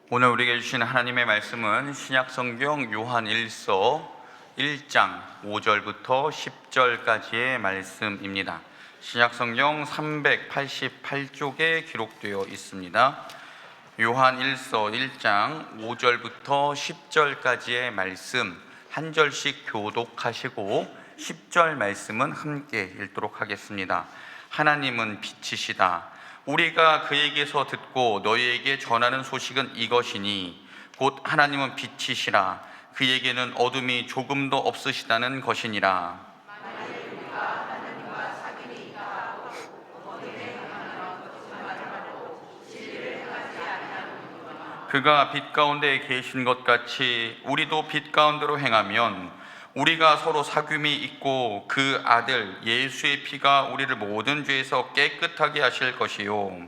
오늘 우리에게 주신 하나님의 말씀은 신약성경 요한일서 1장 5절부터 10절까지의 말씀입니다. 신약성경 388쪽에 기록되어 있습니다. 요한일서 1장 5절부터 10절까지의 말씀 한 절씩 교독하시고 10절 말씀은 함께 읽도록 하겠습니다. 하나님은 빛이시다. 우리가 그에게서 듣고 너희에게 전하는 소식은 이것이니 곧 하나님은 빛이시라. 그에게는 어둠이 조금도 없으시다는 것이니라. 그가 빛 가운데 계신 것 같이 우리도 빛 가운데로 행하면 우리가 서로 사귐이 있고 그 아들 예수의 피가 우리를 모든 죄에서 깨끗하게 하실 것이요.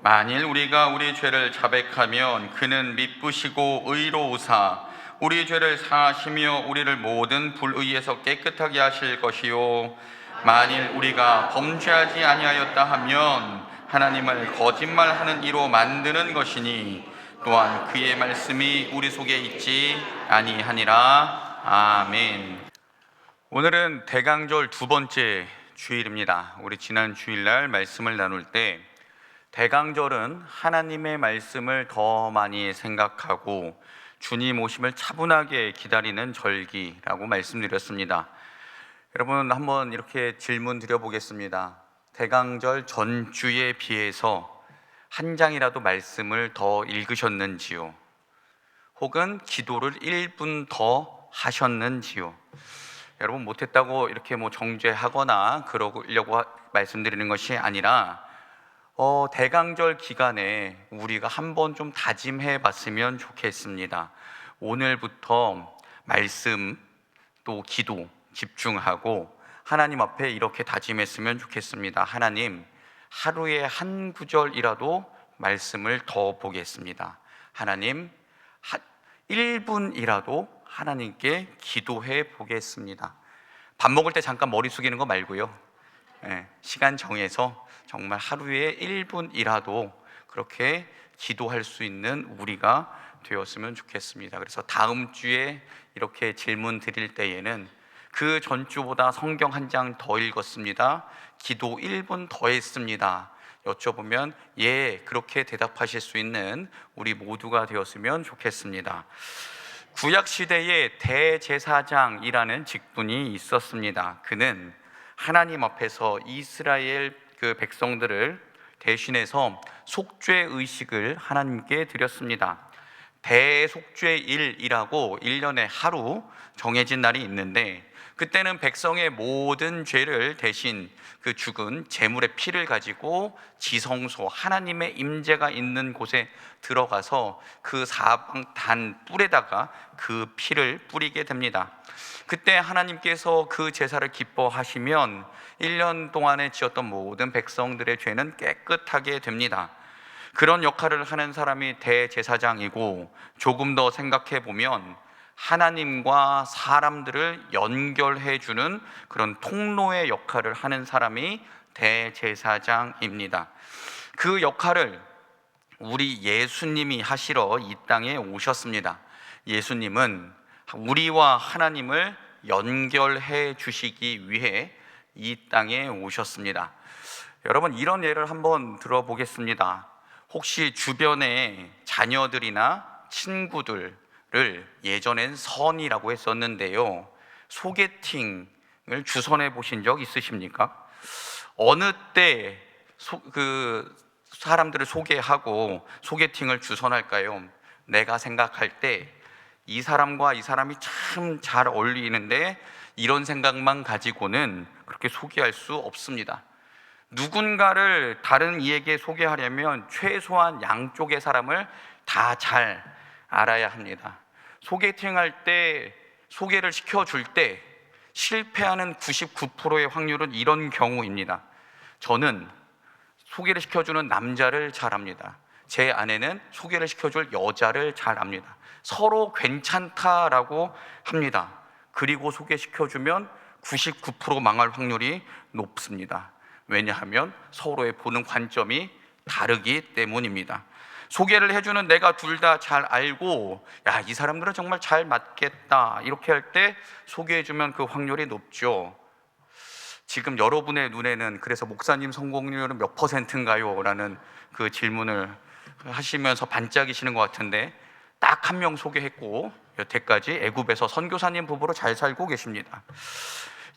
만일 우리가 우리 죄를 자백하면 그는 미쁘시고 의로우사 우리 죄를 사하시며 우리를 모든 불의에서 깨끗하게 하실 것이요. 만일 우리가 범죄하지 아니하였다 하면 하나님을 거짓말하는 이로 만드는 것이니 또한 그의 말씀이 우리 속에 있지 아니하니라. 아멘. 오늘은 대강절 두 번째 주일입니다. 우리 지난 주일날 말씀을 나눌 때 대강절은 하나님의 말씀을 더 많이 생각하고 주님 오심을 차분하게 기다리는 절기라고 말씀드렸습니다. 여러분, 한번 이렇게 질문 드려보겠습니다. 대강절 전주에 비해서 한 장이라도 말씀을 더 읽으셨는지요? 혹은 기도를 1분 더 하셨는지요? 여러분, 못했다고 이렇게 정죄하거나 그러려고 말씀드리는 것이 아니라 대강절 기간에 우리가 한번 좀 다짐해 봤으면 좋겠습니다. 오늘부터 말씀 또 기도 집중하고 하나님 앞에 이렇게 다짐했으면 좋겠습니다. 하나님, 하루에 한 구절이라도 말씀을 더 보겠습니다. 하나님, 1분이라도 하나님께 기도해 보겠습니다. 밥 먹을 때 잠깐 머리 숙이는 거 말고요. 시간 정해서 정말 하루에 1분이라도 그렇게 기도할 수 있는 우리가 되었으면 좋겠습니다. 그래서 다음 주에 이렇게 질문 드릴 때에는 그 전주보다 성경 한 장 더 읽었습니다. 기도 1분 더 했습니다. 여쭤보면 예, 그렇게 대답하실 수 있는 우리 모두가 되었으면 좋겠습니다. 구약시대에 대제사장이라는 직분이 있었습니다. 그는 하나님 앞에서 이스라엘 그 백성들을 대신해서 속죄 의식을 하나님께 드렸습니다. 대속죄일이라고 1년에 하루 정해진 날이 있는데 그때는 백성의 모든 죄를 대신 그 죽은 제물의 피를 가지고 지성소 하나님의 임재가 있는 곳에 들어가서 그 사방 단 뿔에다가 그 피를 뿌리게 됩니다. 그때 하나님께서 그 제사를 기뻐하시면 1년 동안에 지었던 모든 백성들의 죄는 깨끗하게 됩니다. 그런 역할을 하는 사람이 대제사장이고, 조금 더 생각해 보면 하나님과 사람들을 연결해 주는 그런 통로의 역할을 하는 사람이 대제사장입니다. 그 역할을 우리 예수님이 하시러 이 땅에 오셨습니다. 예수님은 우리와 하나님을 연결해 주시기 위해 이 땅에 오셨습니다. 여러분, 이런 예를 한번 들어보겠습니다. 혹시 주변에 자녀들이나 친구들을 예전엔 선이라고 했었는데요, 소개팅을 주선해 보신 적 있으십니까? 어느 때 그 사람들을 소개하고 소개팅을 주선할까요? 내가 생각할 때 이 사람과 이 사람이 참 잘 어울리는데 이런 생각만 가지고는 그렇게 소개할 수 없습니다. 누군가를 다른 이에게 소개하려면 최소한 양쪽의 사람을 다 잘 알아야 합니다. 소개팅할 때, 소개를 시켜줄 때 실패하는 99%의 확률은 이런 경우입니다. 저는 소개를 시켜주는 남자를 잘 압니다. 제 아내는 소개를 시켜줄 여자를 잘 압니다. 서로 괜찮다라고 합니다. 그리고 소개시켜주면 99% 망할 확률이 높습니다. 왜냐하면 서로의 보는 관점이 다르기 때문입니다. 소개를 해주는 내가 둘 다 잘 알고, 야, 이 사람들은 정말 잘 맞겠다, 이렇게 할 때 소개해주면 그 확률이 높죠. 지금 여러분의 눈에는 그래서 목사님 성공률은 몇 %인가요? 라는 그 질문을 하시면서 반짝이시는 것 같은데, 딱 한 명 소개했고 여태까지 애굽에서 선교사님 부부로 잘 살고 계십니다.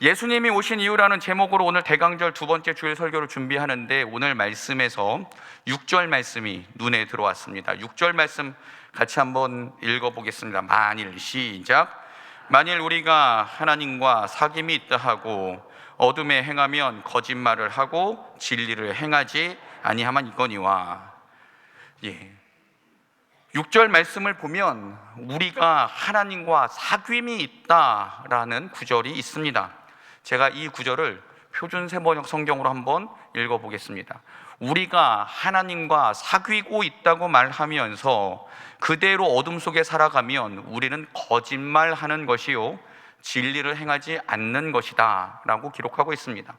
예수님이 오신 이유라는 제목으로 오늘 대강절 두 번째 주일 설교를 준비하는데, 오늘 말씀에서 6절 말씀이 눈에 들어왔습니다. 6절 말씀 같이 한번 읽어보겠습니다. 만일, 시작. 만일 우리가 하나님과 사귐이 있다 하고 어둠에 행하면 거짓말을 하고 진리를 행하지 아니하면 이거니와. 6절 말씀을 보면 우리가 하나님과 사귐이 있다라는 구절이 있습니다. 제가 이 구절을 표준세번역 성경으로 한번 읽어보겠습니다. 우리가 하나님과 사귀고 있다고 말하면서 그대로 어둠 속에 살아가면 우리는 거짓말하는 것이요 진리를 행하지 않는 것이다 라고 기록하고 있습니다.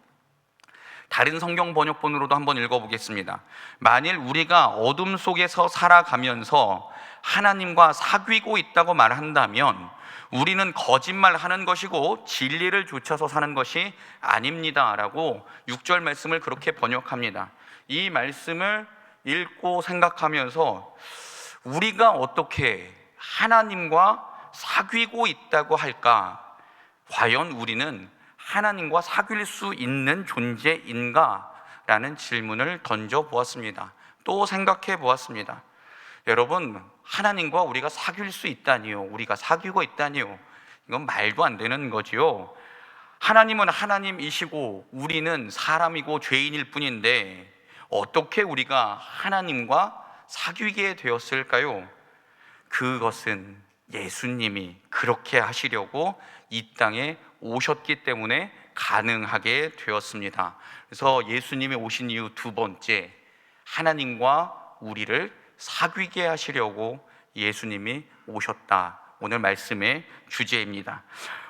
다른 성경 번역본으로도 한번 읽어보겠습니다. 만일 우리가 어둠 속에서 살아가면서 하나님과 사귀고 있다고 말한다면 우리는 거짓말하는 것이고 진리를 좇아서 사는 것이 아닙니다 라고 6절 말씀을 그렇게 번역합니다. 이 말씀을 읽고 생각하면서 우리가 어떻게 하나님과 사귀고 있다고 할까? 과연 우리는 하나님과 사귈 수 있는 존재인가? 라는 질문을 던져보았습니다. 또 생각해 보았습니다. 여러분, 하나님과 우리가 사귈 수 있다니요, 우리가 사귀고 있다니요, 이건 말도 안 되는 거지요. 하나님은 하나님이시고 우리는 사람이고 죄인일 뿐인데 어떻게 우리가 하나님과 사귀게 되었을까요? 그것은 예수님이 그렇게 하시려고 이 땅에 오셨기 때문에 가능하게 되었습니다. 그래서 예수님이 오신 이유 두 번째, 하나님과 우리를 사귀게 하시려고 예수님이 오셨다. 오늘 말씀의 주제입니다.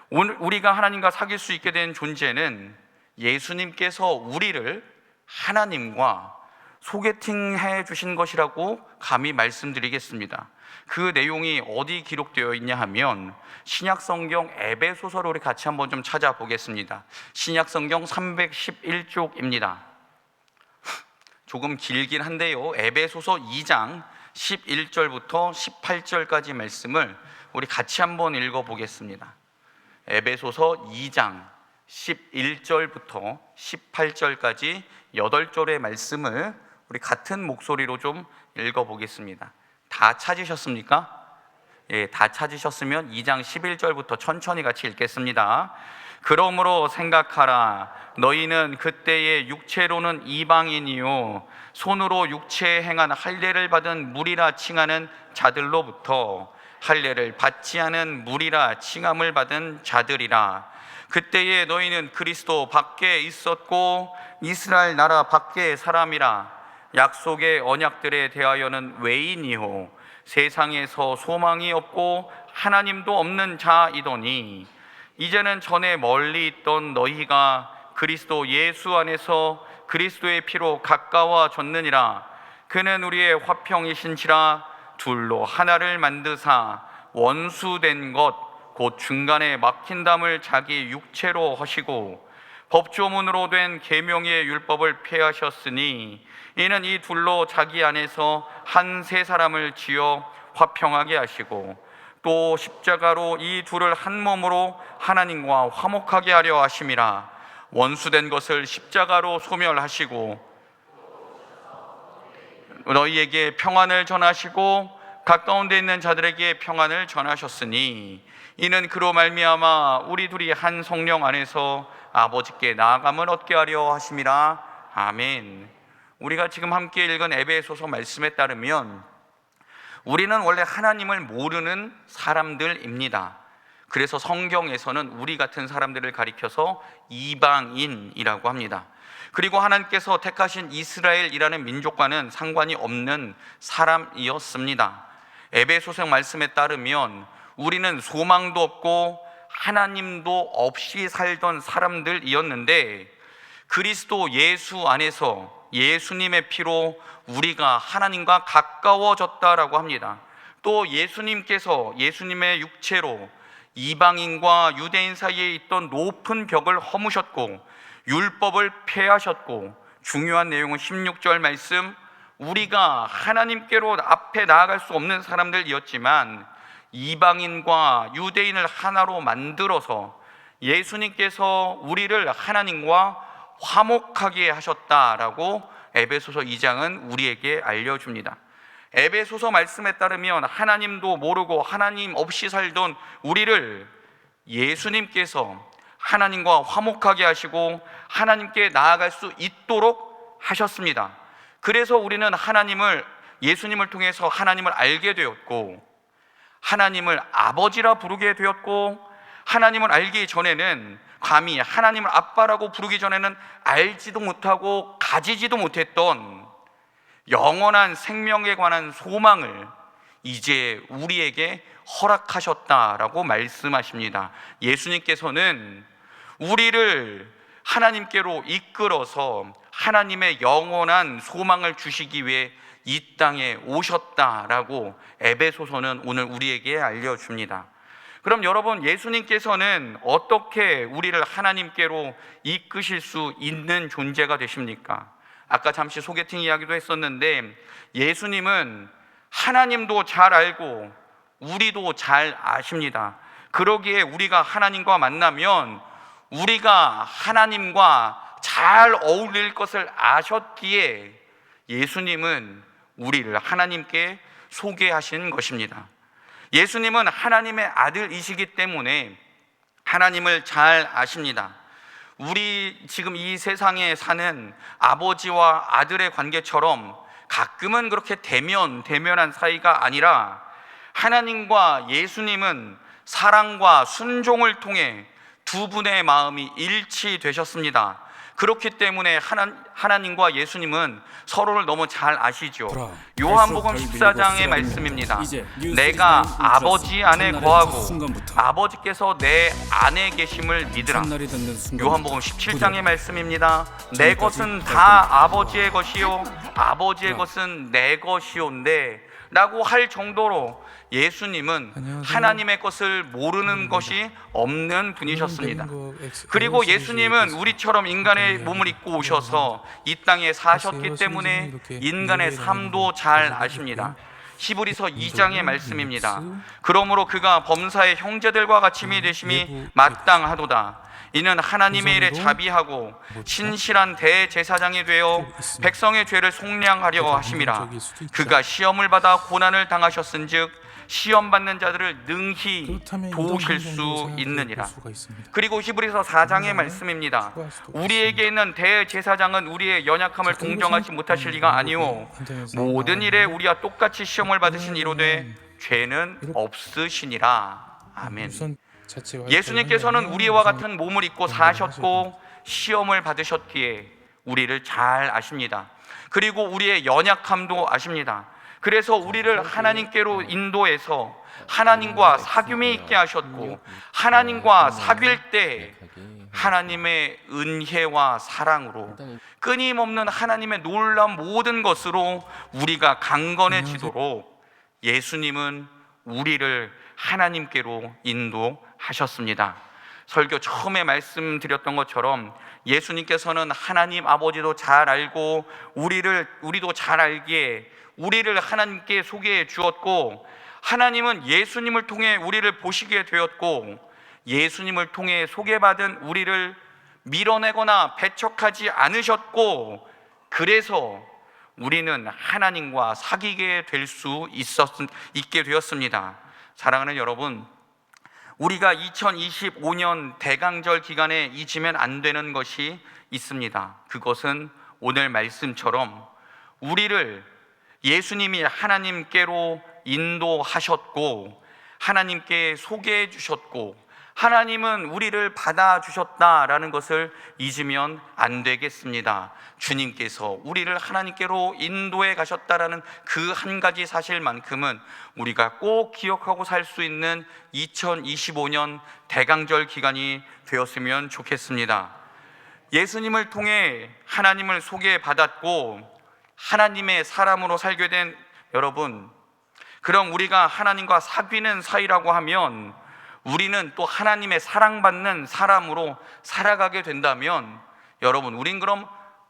오늘 우리가 하나님과 사귈 수 있게 된 존재는 예수님께서 우리를 하나님과 소개팅해 주신 것이라고 감히 말씀드리겠습니다. 그 내용이 어디 기록되어 있냐 하면 신약성경 에베소서를 우리 같이 한번 좀 찾아보겠습니다. 신약성경 311쪽입니다. 조금 길긴 한데요, 에베소서 2장 11절부터 18절까지 말씀을 우리 같이 한번 읽어보겠습니다. 에베소서 2장 11절부터 18절까지 8절의 말씀을 우리 같은 목소리로 좀 읽어보겠습니다. 다 찾으셨습니까? 예, 다 찾으셨으면 2장 11절부터 천천히 같이 읽겠습니다. 그러므로 생각하라. 너희는 그때의 육체로는 이방인이요 손으로 육체에 행한 할례를 받은 무리라 칭하는 자들로부터 할례를 받지 않은 무리라 칭함을 받은 자들이라. 그때에 너희는 그리스도 밖에 있었고 이스라엘 나라 밖의 사람이라. 약속의 언약들에 대하여는 외인이요 세상에서 소망이 없고 하나님도 없는 자이더니 이제는 전에 멀리 있던 너희가 그리스도 예수 안에서 그리스도의 피로 가까워졌느니라. 그는 우리의 화평이신지라 둘로 하나를 만드사 원수된 것 곧 중간에 막힌 담을 자기 육체로 하시고 법조문으로 된 계명의 율법을 폐하셨으니 이는 이 둘로 자기 안에서 한 세 사람을 지어 화평하게 하시고 또 십자가로 이 둘을 한 몸으로 하나님과 화목하게 하려 하심이라. 원수된 것을 십자가로 소멸하시고 너희에게 평안을 전하시고 가까운 데 있는 자들에게 평안을 전하셨으니 이는 그로 말미암아 우리 둘이 한 성령 안에서 아버지께 나아감을 얻게 하려 하심이라. 아멘. 우리가 지금 함께 읽은 에베소서 말씀에 따르면 우리는 원래 하나님을 모르는 사람들입니다. 그래서 성경에서는 우리 같은 사람들을 가리켜서 이방인이라고 합니다. 그리고 하나님께서 택하신 이스라엘이라는 민족과는 상관이 없는 사람이었습니다. 에베소서 말씀에 따르면 우리는 소망도 없고 하나님도 없이 살던 사람들이었는데, 그리스도 예수 안에서 예수님의 피로 우리가 하나님과 가까워졌다라고 합니다. 또 예수님께서 예수님의 육체로 이방인과 유대인 사이에 있던 높은 벽을 허무셨고 율법을 폐하셨고, 중요한 내용은 16절 말씀, 우리가 하나님께로 앞에 나아갈 수 없는 사람들이었지만 이방인과 유대인을 하나로 만들어서 예수님께서 우리를 하나님과 화목하게 하셨다라고 에베소서 2장은 우리에게 알려줍니다. 에베소서 말씀에 따르면 하나님도 모르고 하나님 없이 살던 우리를 예수님께서 하나님과 화목하게 하시고 하나님께 나아갈 수 있도록 하셨습니다. 그래서 우리는 예수님을 통해서 하나님을 알게 되었고, 하나님을 아버지라 부르게 되었고, 하나님을 알기 전에는, 감히 하나님을 아빠라고 부르기 전에는 알지도 못하고 가지지도 못했던 영원한 생명에 관한 소망을 이제 우리에게 허락하셨다라고 말씀하십니다. 예수님께서는 우리를 하나님께로 이끌어서 하나님의 영원한 소망을 주시기 위해 이 땅에 오셨다라고 에베소서는 오늘 우리에게 알려줍니다. 그럼 여러분, 예수님께서는 어떻게 우리를 하나님께로 이끄실 수 있는 존재가 되십니까? 아까 잠시 소개팅 이야기도 했었는데, 예수님은 하나님도 잘 알고 우리도 잘 아십니다. 그러기에 우리가 하나님과 만나면 우리가 하나님과 잘 어울릴 것을 아셨기에 예수님은 우리를 하나님께 소개하신 것입니다. 예수님은 하나님의 아들이시기 때문에 하나님을 잘 아십니다. 우리 지금 이 세상에 사는 아버지와 아들의 관계처럼 가끔은 그렇게 대면한 사이가 아니라, 하나님과 예수님은 사랑과 순종을 통해 두 분의 마음이 일치되셨습니다. 그렇기 때문에 하나님과 예수님은 서로를 너무 잘 아시죠. 요한복음 14장의 말씀입니다. 내가 아버지 안에 거하고 아버지께서 내 안에 계심을 믿으라. 요한복음 17장의 말씀입니다. 내 것은 다 아버지의 것이요 아버지의 것은 내 것이온데 라고 할 정도로 예수님은 하나님의 것을 모르는 것이 없는 분이셨습니다. 그리고 예수님은 우리처럼 인간의 몸을 입고 오셔서 이 땅에 사셨기 때문에 인간의 삶도 잘 아십니다. 히브리서 2장의 말씀입니다. 그러므로 그가 범사의 형제들과 같이 되심이 마땅하도다. 이는 하나님의 일에 자비하고 신실한 대제사장이 되어 백성의 죄를 속량하려 하심이라. 그가 시험을 받아 고난을 당하셨은즉 시험 받는 자들을 능히 도우실 수 있느니라. 그리고 히브리서 4장의 말씀입니다. 우리에게 있는 대제사장은 우리의 연약함을 동정하지 못하실 리가 아니오 모든 일에 우리와 똑같이 시험을 받으신 이로되 죄는 없으시니라. 아멘. 예수님께서는 우리와 같은 몸을 입고 사셨고 시험을 받으셨기에 우리를 잘 아십니다. 그리고 우리의 연약함도 아십니다. 그래서 우리를 하나님께로 인도해서 하나님과 사귐이 있게 하셨고, 하나님과 사귈 때 하나님의 은혜와 사랑으로 끊임없는 하나님의 놀라운 모든 것으로 우리가 강건해지도록 예수님은 우리를 하나님께로 인도하셨습니다. 설교 처음에 말씀드렸던 것처럼 예수님께서는 하나님 아버지도 잘 알고 우리도 잘 알기에 우리를 하나님께 소개해 주었고, 하나님은 예수님을 통해 우리를 보시게 되었고, 예수님을 통해 소개받은 우리를 밀어내거나 배척하지 않으셨고, 그래서 우리는 하나님과 사귀게 될 수 있게 되었습니다. 사랑하는 여러분, 우리가 2025년 대강절 기간에 잊으면 안 되는 것이 있습니다. 그것은 오늘 말씀처럼 우리를 예수님이 하나님께로 인도하셨고, 하나님께 소개해 주셨고, 하나님은 우리를 받아주셨다라는 것을 잊으면 안 되겠습니다. 주님께서 우리를 하나님께로 인도해 가셨다라는 그 한 가지 사실만큼은 우리가 꼭 기억하고 살 수 있는 2025년 대강절 기간이 되었으면 좋겠습니다. 예수님을 통해 하나님을 소개받았고 하나님의 사람으로 살게 된 여러분, 그럼 우리가 하나님과 사귀는 사이라고 하면 우리는 또 하나님의 사랑받는 사람으로 살아가게 된다면 여러분, 우린 그럼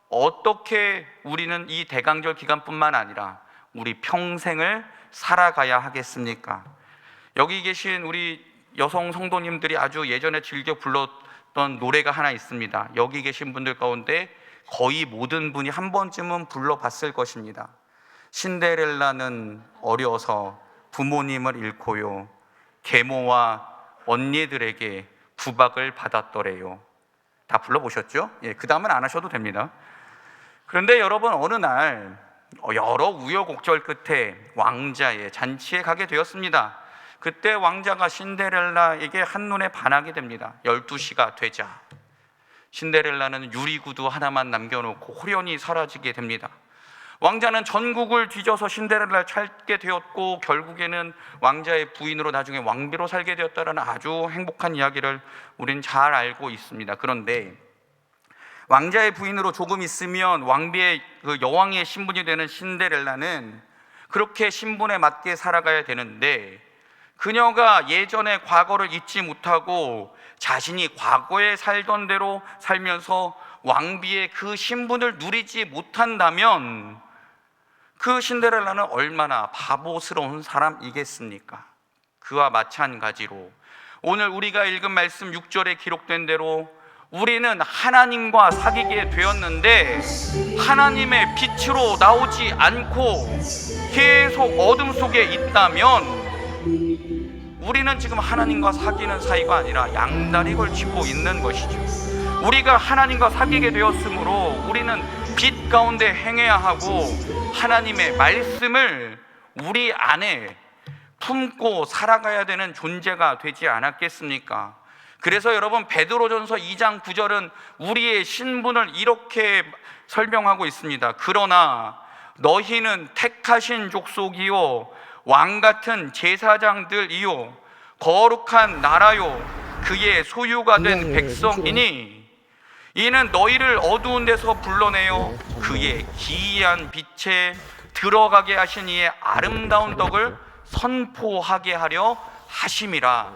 어떻게 우리는 이 대강절 기간뿐만 아니라 우리 평생을 살아가야 하겠습니까? 여기 계신 우리 여성 성도님들이 아주 예전에 즐겨 불렀던 노래가 하나 있습니다. 여기 계신 분들 가운데 거의 모든 분이 한 번쯤은 불러봤을 것입니다. 신데렐라는 어려서 부모님을 잃고요, 계모와 언니들에게 구박을 받았더래요. 다 불러보셨죠? 그 다음은 안 하셔도 됩니다. 그런데 여러분, 어느 날 여러 우여곡절 끝에 왕자의 잔치에 가게 되었습니다. 그때 왕자가 신데렐라에게 한눈에 반하게 됩니다. 12시가 되자 신데렐라는 유리구두 하나만 남겨놓고 호련히 사라지게 됩니다. 왕자는 전국을 뒤져서 신데렐라를 찾게 되었고 결국에는 왕자의 부인으로 나중에 왕비로 살게 되었다는 아주 행복한 이야기를 우리는 잘 알고 있습니다. 그런데 왕자의 부인으로 조금 있으면 왕비의 여왕의 신분이 되는 신데렐라는 그렇게 신분에 맞게 살아가야 되는데, 그녀가 예전의 과거를 잊지 못하고 자신이 과거에 살던 대로 살면서 왕비의 그 신분을 누리지 못한다면 그 신데렐라는 얼마나 바보스러운 사람이겠습니까? 그와 마찬가지로 오늘 우리가 읽은 말씀 6절에 기록된 대로 우리는 하나님과 사귀게 되었는데 하나님의 빛으로 나오지 않고 계속 어둠 속에 있다면 우리는 지금 하나님과 사귀는 사이가 아니라 양다리 걸치고 있는 것이죠. 우리가 하나님과 사귀게 되었으므로 우리는 빛 가운데 행해야 하고 하나님의 말씀을 우리 안에 품고 살아가야 되는 존재가 되지 않았겠습니까? 그래서 여러분, 베드로전서 2장 9절은 우리의 신분을 이렇게 설명하고 있습니다. 그러나 너희는 택하신 족속이요 왕같은 제사장들이요 거룩한 나라요 그의 소유가 된 백성이니 이는 너희를 어두운 데서 불러내어 그의 기이한 빛에 들어가게 하신 이의 아름다운 덕을 선포하게 하려 하심이라.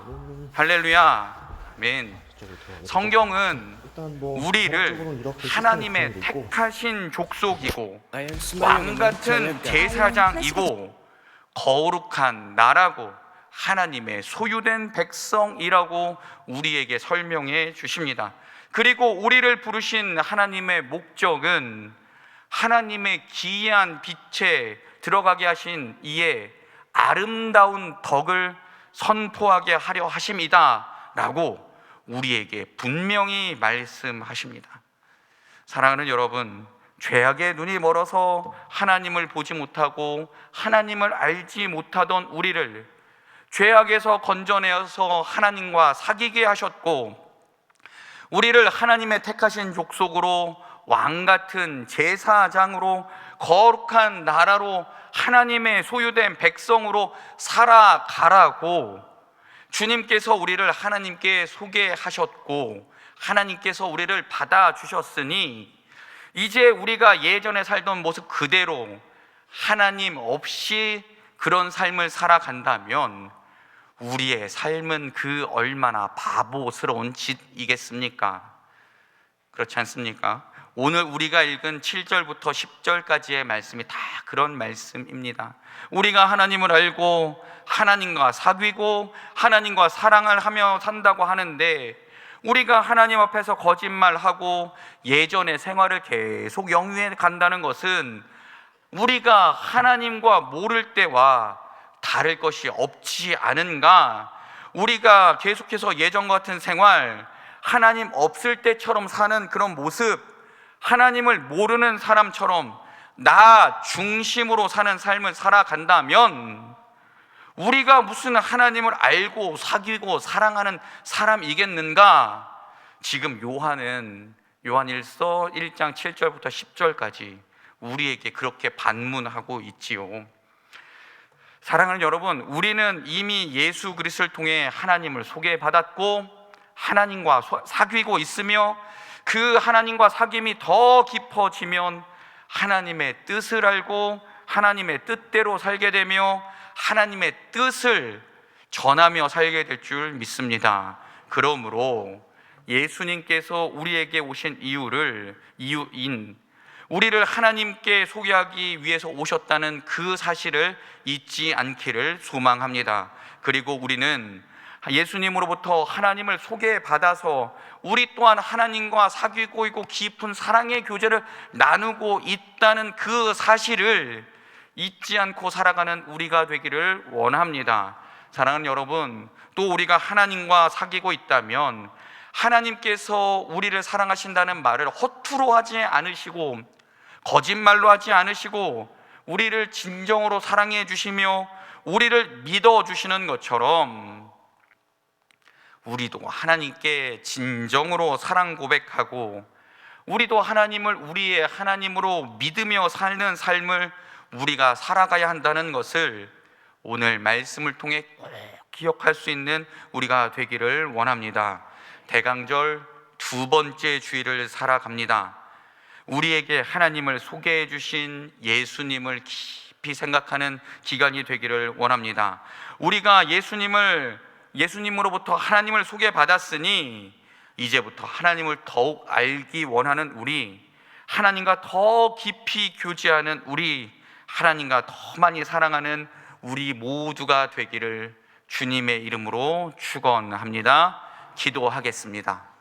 할렐루야, 아멘. 성경은 우리를 하나님의 택하신 족속이고 왕같은 제사장이고 거룩한 나라고 하나님의 소유된 백성이라고 우리에게 설명해 주십니다. 그리고 우리를 부르신 하나님의 목적은 하나님의 기이한 빛에 들어가게 하신 이의 아름다운 덕을 선포하게 하려 하심이다 라고 우리에게 분명히 말씀하십니다. 사랑하는 여러분, 죄악의 눈이 멀어서 하나님을 보지 못하고 하나님을 알지 못하던 우리를 죄악에서 건져내어서 하나님과 사귀게 하셨고 우리를 하나님의 택하신 족속으로 왕같은 제사장으로 거룩한 나라로 하나님의 소유된 백성으로 살아가라고 주님께서 우리를 하나님께 소개하셨고 하나님께서 우리를 받아주셨으니 이제 우리가 예전에 살던 모습 그대로 하나님 없이 그런 삶을 살아간다면 우리의 삶은 그 얼마나 바보스러운 짓이겠습니까? 그렇지 않습니까? 오늘 우리가 읽은 7절부터 10절까지의 말씀이 다 그런 말씀입니다. 우리가 하나님을 알고 하나님과 사귀고 하나님과 사랑을 하며 산다고 하는데 우리가 하나님 앞에서 거짓말하고 예전의 생활을 계속 영위해 간다는 것은 우리가 하나님과 모를 때와 다를 것이 없지 않은가? 우리가 계속해서 예전과 같은 생활, 하나님 없을 때처럼 사는 그런 모습, 하나님을 모르는 사람처럼 나 중심으로 사는 삶을 살아간다면 우리가 무슨 하나님을 알고 사귀고 사랑하는 사람이겠는가? 지금 요한일서 1장 7절부터 10절까지 우리에게 그렇게 반문하고 있지요. 사랑하는 여러분, 우리는 이미 예수 그리스도를 통해 하나님을 소개받았고 하나님과 사귀고 있으며, 그 하나님과 사귐이 더 깊어지면 하나님의 뜻을 알고 하나님의 뜻대로 살게 되며 하나님의 뜻을 전하며 살게 될 줄 믿습니다. 그러므로 예수님께서 우리에게 오신 이유인 우리를 하나님께 소개하기 위해서 오셨다는 그 사실을 잊지 않기를 소망합니다. 그리고 우리는 예수님으로부터 하나님을 소개받아서 우리 또한 하나님과 사귀고 있고 깊은 사랑의 교제를 나누고 있다는 그 사실을 잊지 않고 살아가는 우리가 되기를 원합니다. 사랑하는 여러분, 또 우리가 하나님과 사귀고 있다면 하나님께서 우리를 사랑하신다는 말을 허투루 하지 않으시고 거짓말로 하지 않으시고 우리를 진정으로 사랑해 주시며 우리를 믿어 주시는 것처럼 우리도 하나님께 진정으로 사랑 고백하고 우리도 하나님을 우리의 하나님으로 믿으며 사는 삶을 우리가 살아가야 한다는 것을 오늘 말씀을 통해 꼭 기억할 수 있는 우리가 되기를 원합니다. 대강절 두 번째 주일을 살아갑니다. 우리에게 하나님을 소개해 주신 예수님을 깊이 생각하는 기간이 되기를 원합니다. 우리가 예수님으로부터 하나님을 소개받았으니 이제부터 하나님을 더욱 알기 원하는 우리, 하나님과 더 깊이 교제하는 우리, 하나님과 더 많이 사랑하는 우리 모두가 되기를 주님의 이름으로 축원합니다. 기도하겠습니다.